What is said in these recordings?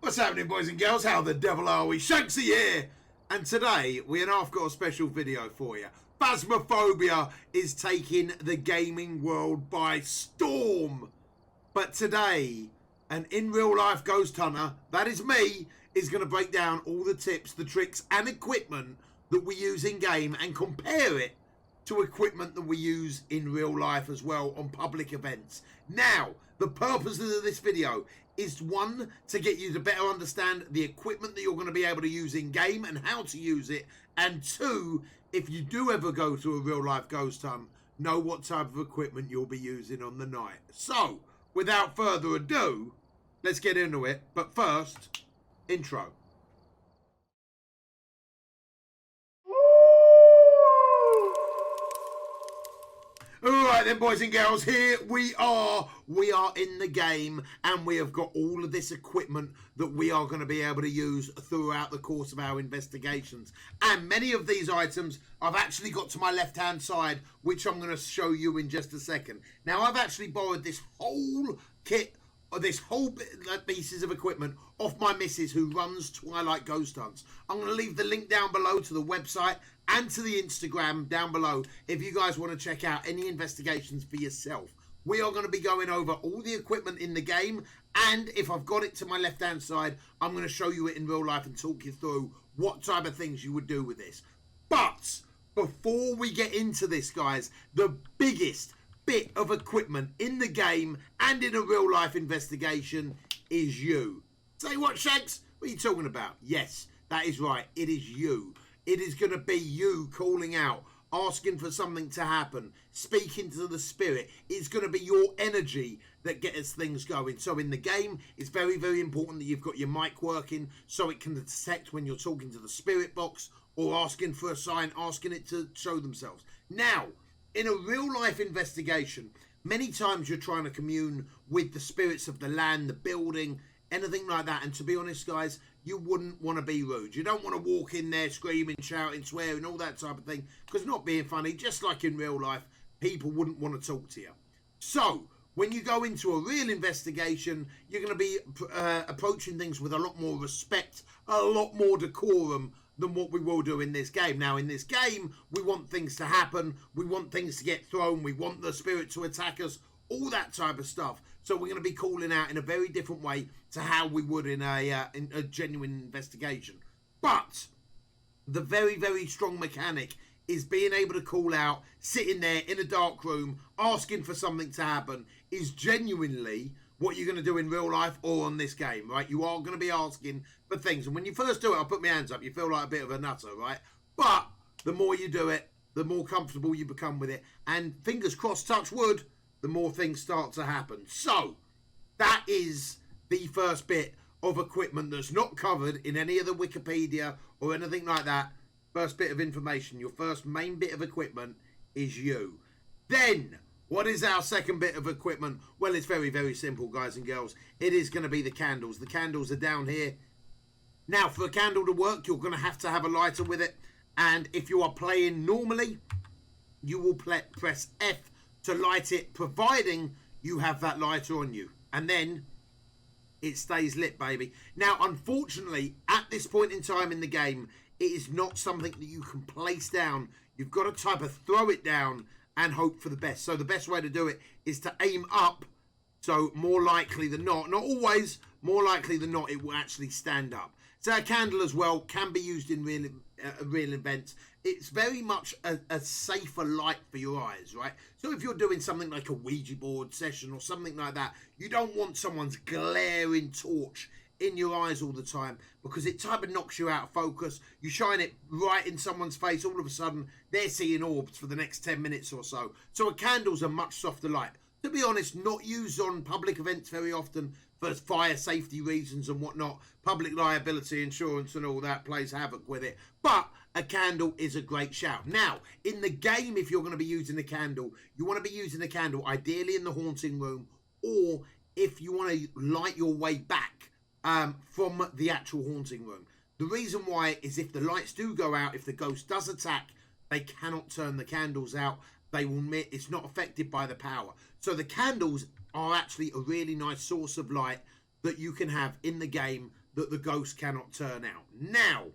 What's happening, boys and girls? How the devil are we? Shanksy here! And today, we have got a special video for you. Phasmophobia is taking the gaming world by storm. But today, an in-real-life ghost hunter, that is me, is going to break down all the tips, the tricks, and equipment that we use in-game and compare it to equipment that we use in real life as well on public events. Now, the purpose of this video is, one, to get you to better understand the equipment that you're going to be able to use in game and how to use it, and two, if you do ever go to a real life ghost hunt, know what type of equipment you'll be using on the night. So, without further ado, let's get into it. But first, intro. Alright then, boys and girls, here we are. We are in the game and we have got all of this equipment that we are going to be able to use throughout the course of our investigations. And many of these items I've actually got to my left hand side, which I'm going to show you in just a second. Now, I've actually borrowed this whole kit, or this whole pieces of equipment off my missus who runs Twilight Ghost Hunts. I'm going to leave the link down below to the website and to the Instagram down below if you guys want to check out any investigations for yourself. We are going to be going over all the equipment in the game, and if I've got it to my left hand side, I'm going to show you it in real life and talk you through what type of things you would do with this. But before we get into this, guys, the biggest bit of equipment in the game and in a real life investigation is you. Say what, Shanks? What are you talking about? Yes, that is right. It is you. It is going to be you calling out, asking for something to happen, speaking to the spirit. It's going to be your energy that gets things going. So in the game, it's very, very important that you've got your mic working so it can detect when you're talking to the spirit box or asking for a sign, asking it to show themselves. Now, in a real life investigation, many times you're trying to commune with the spirits of the land, the building, anything like that. And to be honest, guys, you wouldn't want to be rude. You don't want to walk in there screaming, shouting, swearing, all that type of thing. Because not being funny, just like in real life, people wouldn't want to talk to you. So, when you go into a real investigation, you're going to be approaching things with a lot more respect, a lot more decorum than what we will do in this game. Now, in this game, we want things to happen. We want things to get thrown. We want the spirit to attack us. All that type of stuff. So we're going to be calling out in a very different way to how we would in a genuine investigation. But the very, very strong mechanic is being able to call out, sitting there in a dark room, asking for something to happen, is genuinely what you're going to do in real life or on this game, right? You are going to be asking for things. And when you first do it, I'll put my hands up, you feel like a bit of a nutter, right? But the more you do it, the more comfortable you become with it. And fingers crossed, touch wood, the more things start to happen. So, that is the first bit of equipment that's not covered in any of the Wikipedia or anything like that. First bit of information, your first main bit of equipment is you. Then, what is our second bit of equipment? Well, it's very, very simple, guys and girls. It is going to be the candles. The candles are down here. Now, for a candle to work, you're going to have a lighter with it. And if you are playing normally, you will press F to light it, providing you have that lighter on you. And then it stays lit, baby. Now, unfortunately, at this point in time in the game, it is not something that you can place down. You've got to type of throw it down and hope for the best. So the best way to do it is to aim up. So more likely than not always, more likely than not, it will actually stand up. So a candle as well can be used in real events. It's very much a safer light for your eyes, right? So if you're doing something like a Ouija board session or something like that, you don't want someone's glaring torch in your eyes all the time, because it type of knocks you out of focus. You shine it right in someone's face, all of a sudden they're seeing orbs for the next 10 minutes or so. So a candle's a much softer light. To be honest, not used on public events very often for fire safety reasons and whatnot. Public liability insurance and all that plays havoc with it. But a candle is a great shout. Now, in the game, if you're going to be using a candle, you want to be using a candle ideally in the haunting room, or if you want to light your way back from the actual haunting room. The reason why is if the lights do go out, if the ghost does attack, they cannot turn the candles out. They will it's not affected by the power. So the candles are actually a really nice source of light that you can have in the game that the ghost cannot turn out. Now,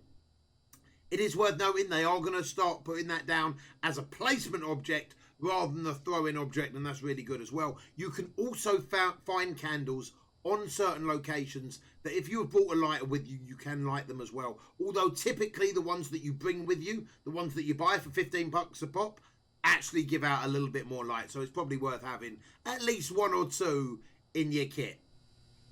it is worth noting they are going to start putting that down as a placement object rather than a throw-in object, and that's really good as well. You can also find candles on certain locations that if you have brought a lighter with you, you can light them as well. Although typically the ones that you bring with you, the ones that you buy for 15 bucks a pop, actually give out a little bit more light. So it's probably worth having at least one or two in your kit.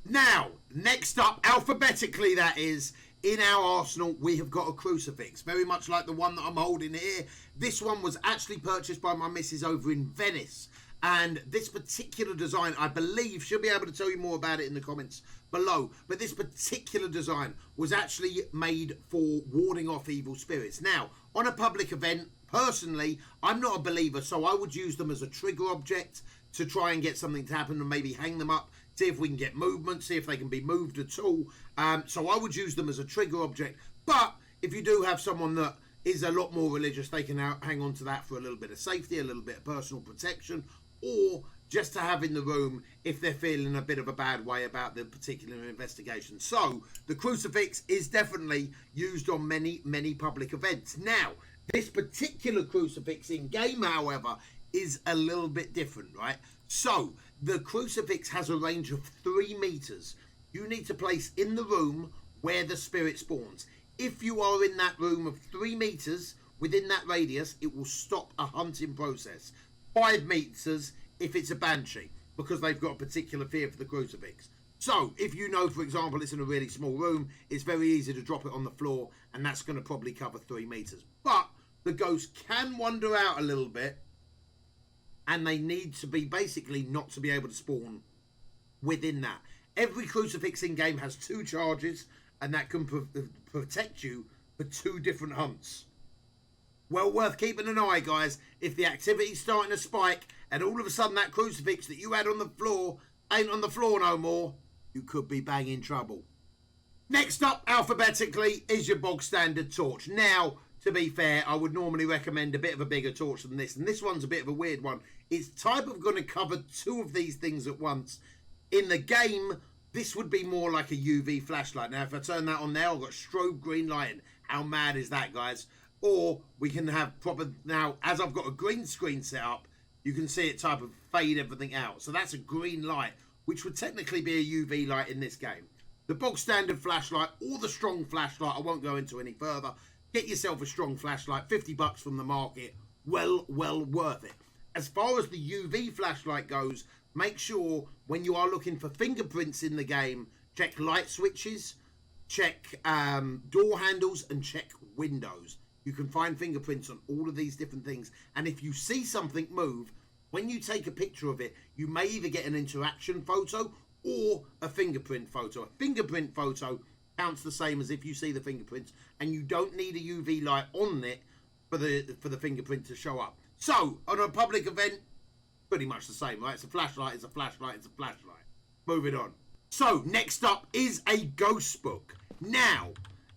Now, next up, alphabetically that is, in our arsenal, we have got a crucifix, very much like the one that I'm holding here. This one was actually purchased by my missus over in Venice. And this particular design, I believe, she'll be able to tell you more about it in the comments below. But this particular design was actually made for warding off evil spirits. Now, on a public event, personally, I'm not a believer, so I would use them as a trigger object to try and get something to happen and maybe hang them up. See if we can get movement, see if they can be moved at all. So I would use them as a trigger object. But if you do have someone that is a lot more religious, they can hang on to that for a little bit of safety, a little bit of personal protection, or just to have in the room if they're feeling a bit of a bad way about the particular investigation. So the crucifix is definitely used on many, many public events. Now, this particular crucifix in game, however, is a little bit different, right? So the crucifix has a range of 3 meters. You need to place in the room where the spirit spawns. If you are in that room of 3 meters within that radius, it will stop a hunting process. 5 meters if it's a banshee, because they've got a particular fear for the crucifix. So if you know, for example, it's in a really small room, it's very easy to drop it on the floor, and that's going to probably cover 3 meters. But the ghost can wander out a little bit, and they need to be basically not to be able to spawn within that. Every crucifix in game has 2 charges, and that can protect you for 2 different hunts. Well worth keeping an eye, guys. If the activity's starting to spike and all of a sudden that crucifix that you had on the floor ain't on the floor no more, you could be banging trouble. Next up, alphabetically, is your bog standard torch. Now, to be fair, I would normally recommend a bit of a bigger torch than this, and this one's a bit of a weird one. It's type of going to cover 2 of these things at once. In the game, this would be more like a UV flashlight. Now, if I turn that on there, I've got strobe green lighting. How mad is that, guys? Or we can have proper... Now, as I've got a green screen set up, you can see it type of fade everything out. So that's a green light, which would technically be a UV light in this game. The bog standard flashlight or the strong flashlight, I won't go into any further. Get yourself a strong flashlight, 50 bucks from the market. Well worth it. As far as the UV flashlight goes, make sure when you are looking for fingerprints in the game, check light switches, check door handles, and check windows. You can find fingerprints on all of these different things. And if you see something move, when you take a picture of it, you may either get an interaction photo or a fingerprint photo. A fingerprint photo counts the same as if you see the fingerprints, and you don't need a UV light on it for the fingerprint to show up. So, on a public event, pretty much the same, right? It's a flashlight, it's a flashlight, it's a flashlight. Moving on. So, next up is a ghost book. Now,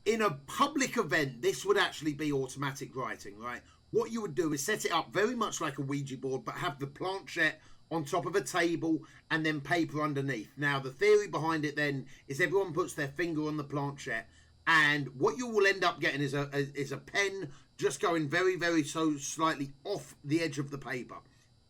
in a public event, this would actually be automatic writing, right? What you would do is set it up very much like a Ouija board, but have the planchette on top of a table and then paper underneath. Now, the theory behind it then is everyone puts their finger on the planchette, and what you will end up getting is a pen just going very so slightly off the edge of the paper.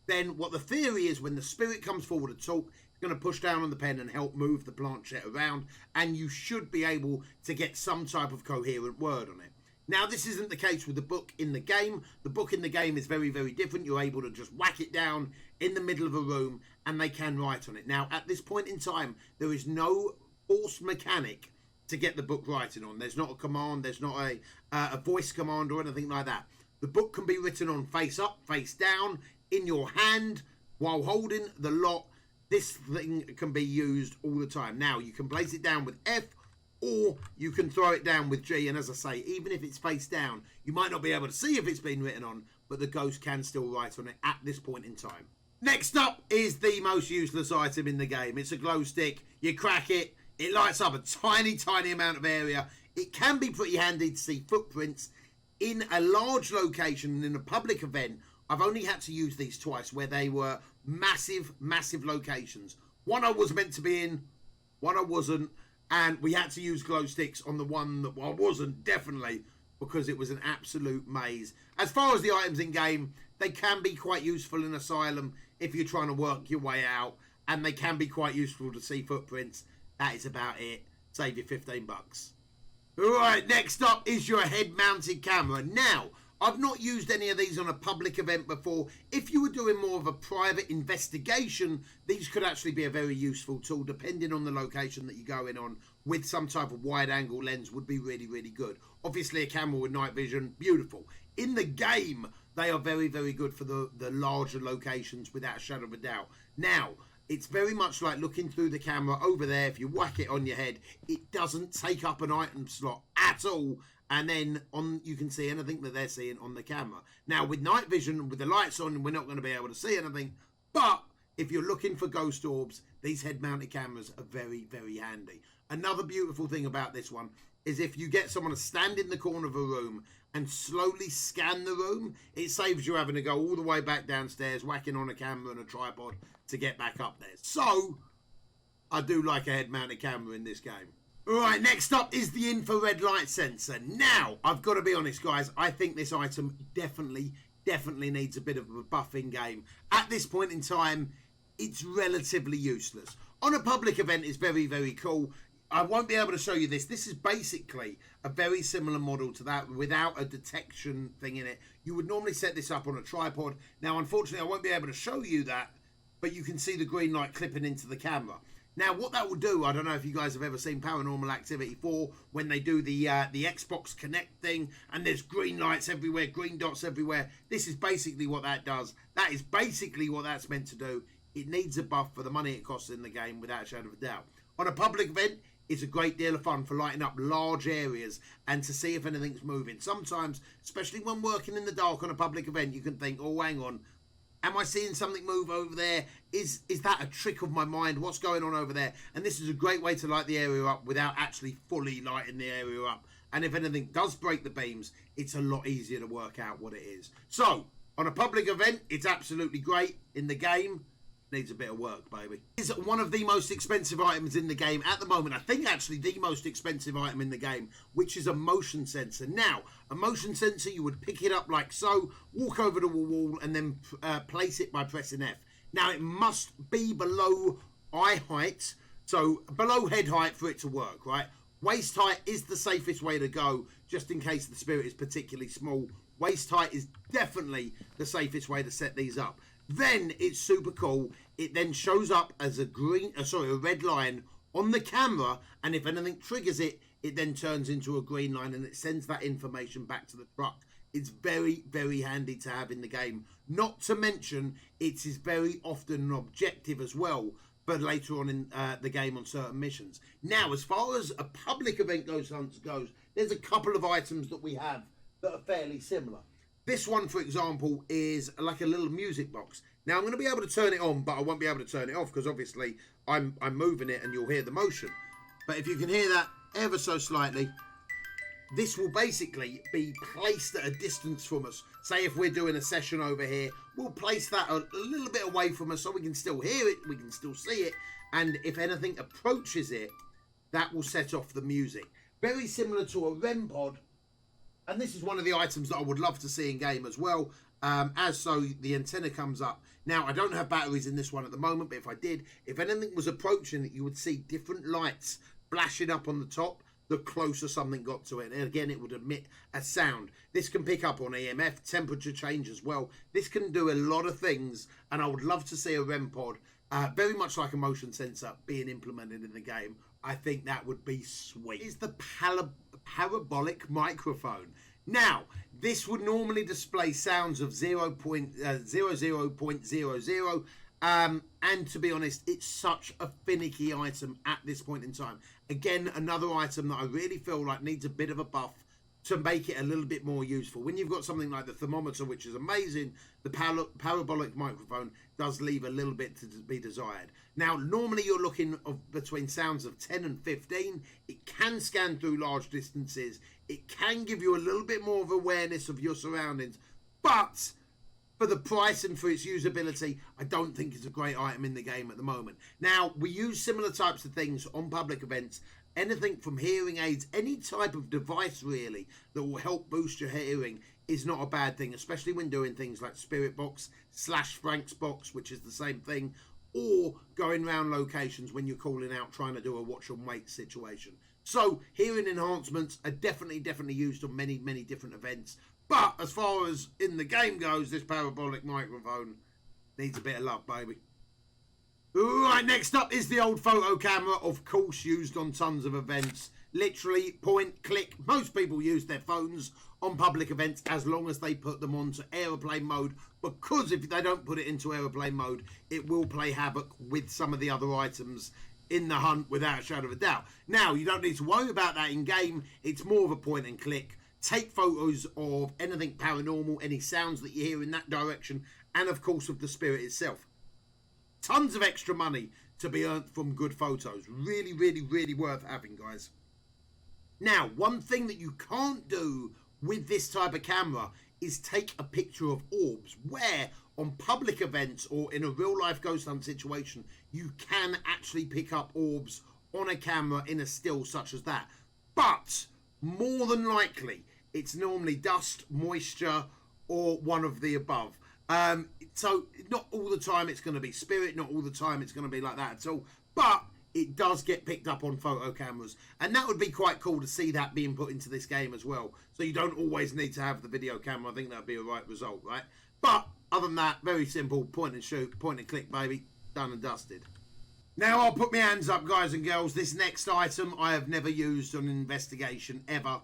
Then what the theory is, when the spirit comes forward to talk, it's going to push down on the pen and help move the planchette around, and you should be able to get some type of coherent word on it. Now, this isn't the case with the book in the game. The book in the game is very different. You're able to just whack it down in the middle of a room and they can write on it. Now, at this point in time, there is no forced mechanic to get the book writing on. There's not a command, there's not a voice command or anything like that. The book can be written on face up, face down, in your hand, while holding the lot. This thing can be used all the time. Now, you can place it down with F, or you can throw it down with G, and as I say, even if it's face down, you might not be able to see if it's been written on, but the ghost can still write on it at this point in time. Next up is the most useless item in the game. It's a glow stick. You crack it, it lights up a tiny amount of area. It can be pretty handy to see footprints. In a large location, in a public event, I've only had to use these twice where they were massive locations. One I was meant to be in, one I wasn't. and we had to use glow sticks on the one that I wasn't, definitely, because it was an absolute maze. As far as the items in game, they can be quite useful in Asylum if you're trying to work your way out, and they can be quite useful to see footprints. That is about it. Save you 15 bucks. Alright, next up is your head-mounted camera. Now, I've not used any of these on a public event before. If you were doing more of a private investigation, these could actually be a very useful tool, depending on the location that you're going on, with some type of wide-angle lens would be really, really good. Obviously, a camera with night vision, beautiful. In the game, they are very, very good for the larger locations, without a shadow of a doubt. Now, it's very much like looking through the camera over there. If you whack it on your head, it doesn't take up an item slot at all. And then you can see anything that they're seeing on the camera. Now, with night vision, with the lights on, we're not going to be able to see anything. But if you're looking for ghost orbs, these head-mounted cameras are very, very handy. Another beautiful thing about this one is if you get someone to stand in the corner of a room and slowly scan the room, it saves you having to go all the way back downstairs, whacking on a camera and a tripod to get back up there. So, I do like a head-mounted camera in this game. Alright, next up is the infrared light sensor. Now, I've got to be honest, guys, I think this item definitely needs a bit of a buff in game. At this point in time, it's relatively useless. On a public event, it's very, very cool. I won't be able to show you this. This is basically a very similar model to that without a detection thing in it. You would normally set this up on a tripod. Now, unfortunately, I won't be able to show you that, but you can see the green light clipping into the camera. Now, what that will do, I don't know if you guys have ever seen Paranormal Activity 4, when they do the Xbox Connect thing, and there's green lights everywhere, green dots everywhere. This is basically what that does. That is basically what that's meant to do. It needs a buff for the money it costs in the game, without a shadow of a doubt. On a public event, it's a great deal of fun for lighting up large areas and to see if anything's moving. Sometimes, especially when working in the dark on a public event, you can think, oh, hang on, am I seeing something move over there? Is that a trick of my mind? What's going on over there? And this is a great way to light the area up without actually fully lighting the area up. And if anything does break the beams, it's a lot easier to work out what it is. So, on a public event, it's absolutely great. In the game, needs a bit of work, baby. It's one of the most expensive items in the game at the moment. I think actually the most expensive item in the game, which is a motion sensor. Now, a motion sensor, you would pick it up like so, walk over to a wall, and then place it by pressing F. Now, it must be below eye height, so below head height for it to work, right? Waist height is the safest way to go, just in case the spirit is particularly small. Waist height is definitely the safest way to set these up. Then it's super cool. It then shows up as a red line on the camera, and if anything triggers it, it then turns into a green line and it sends that information back to the truck. It's very, very handy to have in the game. Not to mention, it is very often an objective as well, but later on in the game on certain missions. Now, as far as a public event goes, there's a couple of items that we have that are fairly similar. This one, for example, is like a little music box. Now, I'm going to be able to turn it on, but I won't be able to turn it off because obviously I'm moving it and you'll hear the motion. But if you can hear that ever so slightly, this will basically be placed at a distance from us. Say if we're doing a session over here, we'll place that a little bit away from us so we can still hear it, we can still see it, and if anything approaches it, that will set off the music. Very similar to a REM pod. And this is one of the items that I would love to see in game as well. As so, the antenna comes up. Now, I don't have batteries in this one at the moment, but if I did, if anything was approaching it, you would see different lights flashing up on the top the closer something got to it. And again, it would emit a sound. This can pick up on EMF, temperature change as well. This can do a lot of things, and I would love to see a REM pod, very much like a motion sensor, being implemented in the game. I think that would be sweet. Is the parabolic microphone. Now, this would normally display sounds of 0.00.00, and to be honest, it's such a finicky item at this point in time. Again, another item that I really feel like needs a bit of a buff to make it a little bit more useful. When you've got something like the thermometer, which is amazing, the parabolic microphone does leave a little bit to be desired. Now, normally you're looking between sounds of 10 and 15. It can scan through large distances. It can give you a little bit more of awareness of your surroundings. But for the price and for its usability, I don't think it's a great item in the game at the moment. Now, we use similar types of things on public events anything from hearing aids, any type of device really that will help boost your hearing is not a bad thing, especially when doing things like Spirit Box / Frank's Box, which is the same thing, or going around locations when you're calling out trying to do a watch and wait situation. So hearing enhancements are definitely used on many different events. But as far as in the game goes, this parabolic microphone needs a bit of love, baby. Right, next up is the old photo camera, of course used on tons of events. Literally, point, click. Most people use their phones on public events as long as they put them onto aeroplane mode, because if they don't put it into aeroplane mode, it will play havoc with some of the other items in the hunt without a shadow of a doubt. Now, you don't need to worry about that in game. It's more of a point and click. Take photos of anything paranormal, any sounds that you hear in that direction, and of course of the spirit itself. Tons of extra money to be earned from good photos. Really worth having, guys. Now, one thing that you can't do with this type of camera is take a picture of orbs, where on public events or in a real life ghost hunt situation, you can actually pick up orbs on a camera in a still such as that. But more than likely, it's normally dust, moisture, or one of the above. So not all the time it's going to be spirit, not all the time it's going to be like that at all, but it does get picked up on photo cameras, and that would be quite cool to see that being put into this game as well. So you don't always need to have the video camera. I think that'd be a right result, right? But other than that, very simple, point and shoot, point and click, baby, done and dusted. Now I'll put my hands up, guys and girls. This next item I have never used on an investigation ever.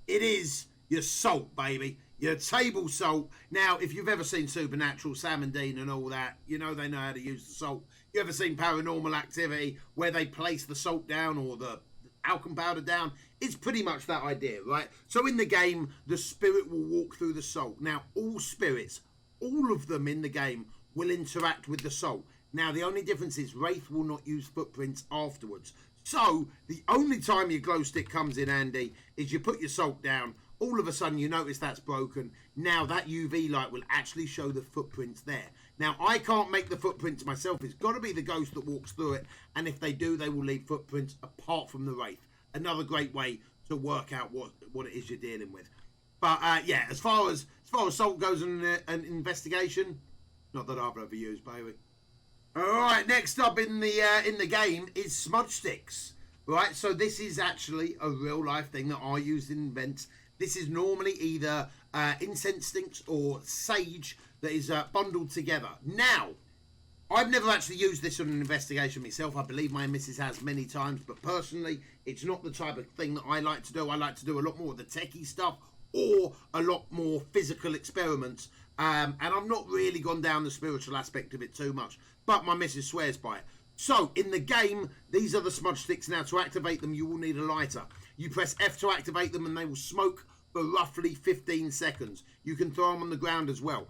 It is your salt, baby. Your table salt. Now, if you've ever seen Supernatural, Sam and Dean and all that, you know they know how to use the salt. You ever seen Paranormal Activity where they place the salt down or the talcum powder down? It's pretty much that idea, right? So in the game, the spirit will walk through the salt. Now, all spirits, all of them in the game, will interact with the salt. Now, the only difference is Wraith will not use footprints afterwards. So, the only time your glow stick comes in handy is you put your salt down. All of a sudden, you notice that's broken. Now, that UV light will actually show the footprints there. Now, I can't make the footprints myself. It's got to be the ghost that walks through it. And if they do, they will leave footprints apart from the Wraith. Another great way to work out what it is you're dealing with. But, yeah, as far as salt goes in an investigation, not that I've ever used, baby. All right, next up in the game is smudge sticks. Right, so this is actually a real-life thing that I use in events. This is normally either incense sticks or sage that is bundled together. Now, I've never actually used this on an investigation myself. I believe my missus has many times, but personally, it's not the type of thing that I like to do. I like to do a lot more of the techie stuff or a lot more physical experiments. And I've not really gone down the spiritual aspect of it too much, but my missus swears by it. So, in the game, these are the smudge sticks. Now, to activate them, you will need a lighter. You press F to activate them and they will smoke for roughly 15 seconds. You can throw them on the ground as well.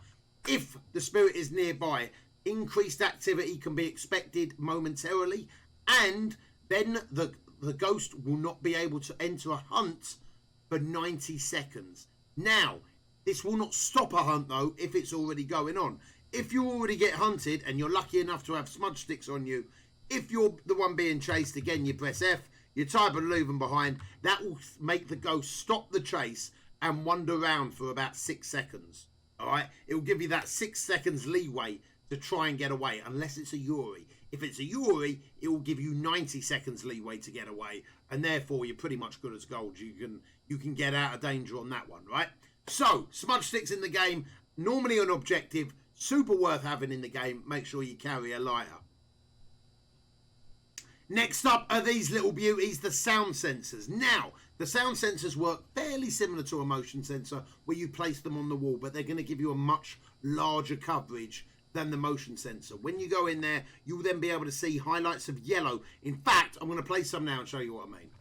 If the spirit is nearby, increased activity can be expected momentarily, and then the ghost will not be able to enter a hunt for 90 seconds. Now, this will not stop a hunt though if it's already going on. If you already get hunted and you're lucky enough to have smudge sticks on you, if you're the one being chased, again, you press F, you type and leave them behind. That will make the ghost stop the chase and wander around for about 6 seconds. All right? It will give you that 6 seconds leeway to try and get away, unless it's a Yuri. If it's a Yuri, it will give you 90 seconds leeway to get away, and therefore you're pretty much good as gold. You can get out of danger on that one, right? So, smudge sticks in the game, normally an objective, super worth having in the game. Make sure you carry a lighter. Next up are these little beauties, the sound sensors. Now, the sound sensors work fairly similar to a motion sensor where you place them on the wall, but they're going to give you a much larger coverage than the motion sensor. When you go in there, you'll then be able to see highlights of yellow. In fact, I'm going to place some now and show you what I mean.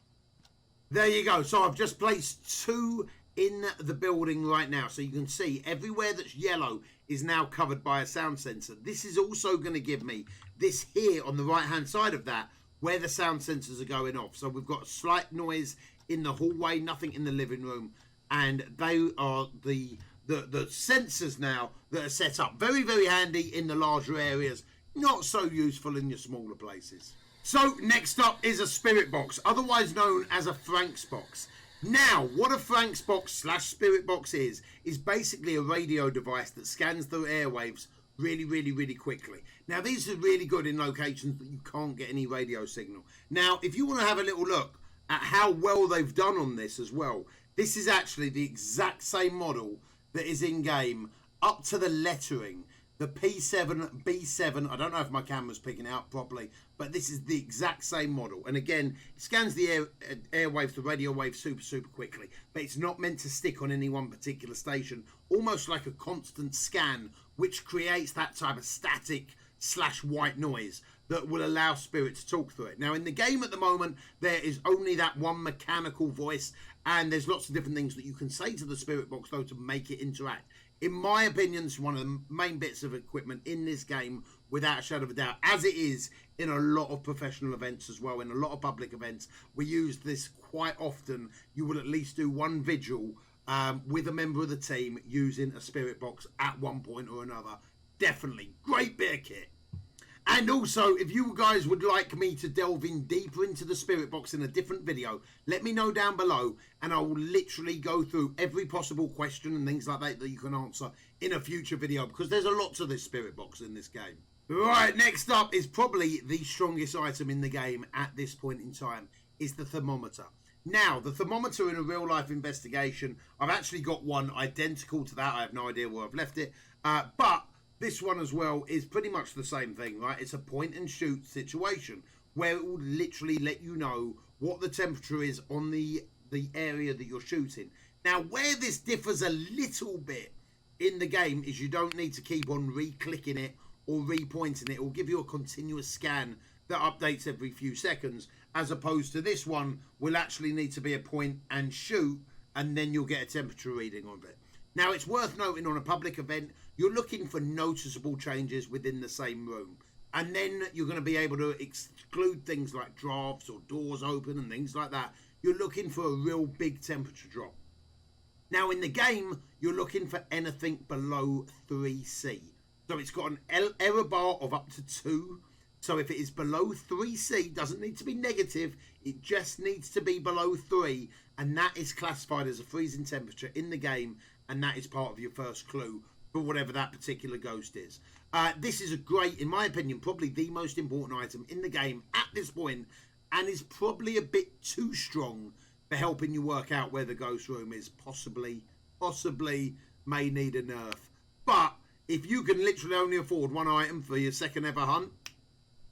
There you go. So I've just placed 2 in the building right now. So you can see everywhere that's yellow is now covered by a sound sensor. This is also going to give me this here on the right hand side of that, where the sound sensors are going off. So we've got slight noise in the hallway, nothing in the living room, and they are the sensors now that are set up. Very, very handy in the larger areas, not so useful in your smaller places. So next up is a spirit box, otherwise known as a Frank's box. Now, what a Frank's box slash spirit box is basically a radio device that scans through airwaves really quickly. Now, these are really good in locations that you can't get any radio signal. Now, if you want to have a little look at how well they've done on this as well, this is actually the exact same model that is in game, up to the lettering. The P7, B7, I don't know if my camera's picking it up properly, but this is the exact same model. And again, it scans the airwaves, the radio waves super quickly. But it's not meant to stick on any one particular station. Almost like a constant scan, which creates that type of static slash white noise that will allow spirit to talk through it. Now, in the game at the moment, there is only that one mechanical voice. And there's lots of different things that you can say to the spirit box, though, to make it interact. In my opinion, it's one of the main bits of equipment in this game, without a shadow of a doubt, as it is in a lot of professional events as well. In a lot of public events, we use this quite often. You will at least do one vigil with a member of the team using a spirit box at one point or another. Definitely. Great bit of kit. And also, if you guys would like me to delve in deeper into the spirit box in a different video, let me know down below, and I will literally go through every possible question and things like that that you can answer in a future video, because there's a lot to this spirit box in this game. Right, next up is probably the strongest item in the game at this point in time, is the thermometer. Now, the thermometer in a real life investigation, I've actually got one identical to that. I have no idea where I've left it, but this one as well is pretty much the same thing, right? It's a point and shoot situation where it will literally let you know what the temperature is on the area that you're shooting. Now, where this differs a little bit in the game is you don't need to keep on re-clicking it or re-pointing it. It will give you a continuous scan that updates every few seconds, as opposed to this one will actually need to be a point and shoot, and then you'll get a temperature reading on it. Now, it's worth noting on a public event, you're looking for noticeable changes within the same room. And then you're going to be able to exclude things like drafts or doors open and things like that. You're looking for a real big temperature drop. Now, in the game, you're looking for anything below 3C. So it's got an error bar of up to 2. So if it is below 3C, doesn't need to be negative, it just needs to be below 3. And that is classified as a freezing temperature in the game. And that is part of your first clue for whatever that particular ghost is. This is a great, in my opinion, probably the most important item in the game at this point, and is probably a bit too strong for helping you work out where the ghost room is. Possibly may need a nerf. But if you can literally only afford one item for your second ever hunt,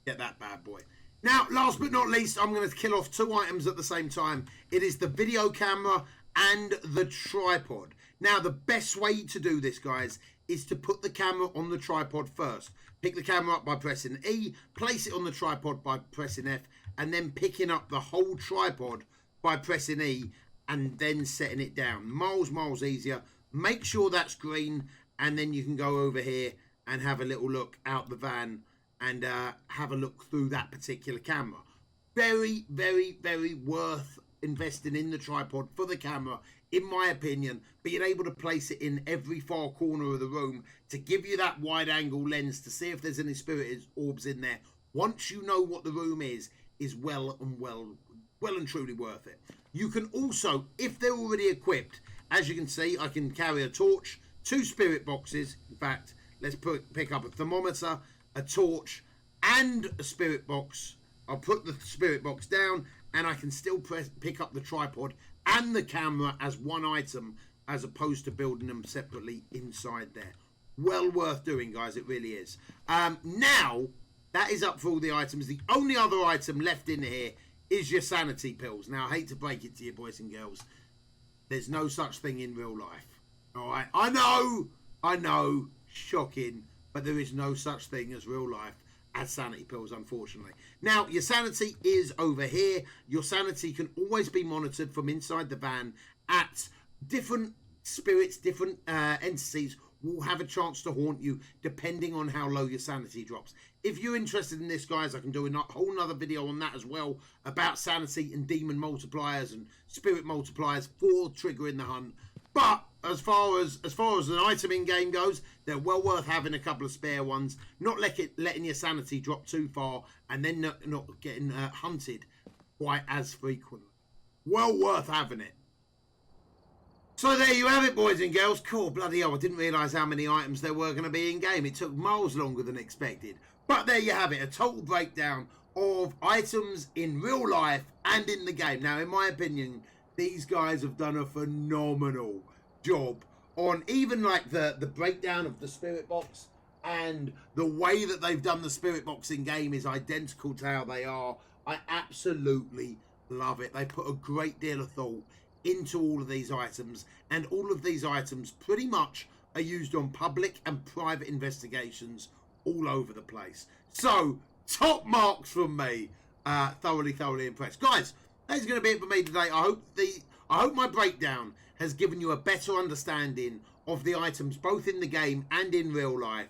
get that bad boy. Now, last but not least, I'm going to kill off 2 items at the same time. It is the video camera and the tripod. Now, the best way to do this, guys, is to put the camera on the tripod first. Pick the camera up by pressing E, place it on the tripod by pressing F, and then picking up the whole tripod by pressing E, and then setting it down. Miles easier. Make sure that's green, and then you can go over here and have a little look out the van and have a look through that particular camera. Very worth investing in the tripod for the camera, in my opinion. Being able to place it in every far corner of the room to give you that wide angle lens to see if there's any spirit orbs in there, once you know what the room is well and truly worth it. You can also, if they're already equipped, as you can see, I can carry a torch, 2 spirit boxes. In fact, let's pick up a thermometer, a torch, and a spirit box. I'll put the spirit box down, and I can still pick up the tripod and the camera as one item, as opposed to building them separately inside there. Well worth doing, guys. It really is. Now, that is up for all the items. The only other item left in here is your sanity pills. Now, I hate to break it to you, boys and girls. There's no such thing in real life. All right? I know. Shocking. But there is no such thing as real life as sanity pills, unfortunately. Now, your sanity is over here. Your sanity can always be monitored from inside the van at different spirits, different entities will have a chance to haunt you depending on how low your sanity drops. If you're interested in this, guys, I can do a whole nother video on that as well, about sanity and demon multipliers and spirit multipliers for triggering the hunt. But as far as an item in game goes, they're well worth having a couple of spare ones. Not letting your sanity drop too far, and then not getting hunted quite as frequently. Well worth having it. So there you have it, boys and girls. Cool, bloody hell, I didn't realise how many items there were going to be in game. It took miles longer than expected. But there you have it, a total breakdown of items in real life and in the game. Now, in my opinion, these guys have done a phenomenal job on even like the breakdown of the spirit box, and the way that they've done the spirit box in game is identical to how they are. I absolutely love it. They put a great deal of thought into all of these items, and all of these items pretty much are used on public and private investigations all over the place. So top marks from me. Thoroughly impressed, guys. That's going to be it for me today. I hope my breakdown has given you a better understanding of the items both in the game and in real life,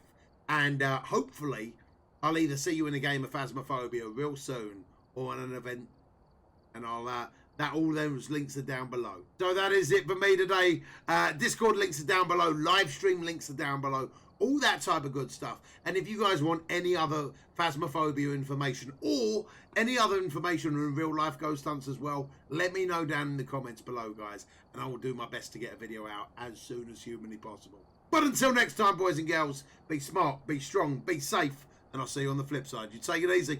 and hopefully I'll either see you in a game of Phasmophobia real soon or on an event, and I'll all those links are down below. So that is it for me today. Discord links are down below, live stream links are down below, all that type of good stuff. And if you guys want any other Phasmophobia information or any other information on real life ghost hunts as well, let me know down in the comments below, guys, and I will do my best to get a video out as soon as humanly possible. But until next time, boys and girls, be smart, be strong, be safe, and I'll see you on the flip side. You take it easy.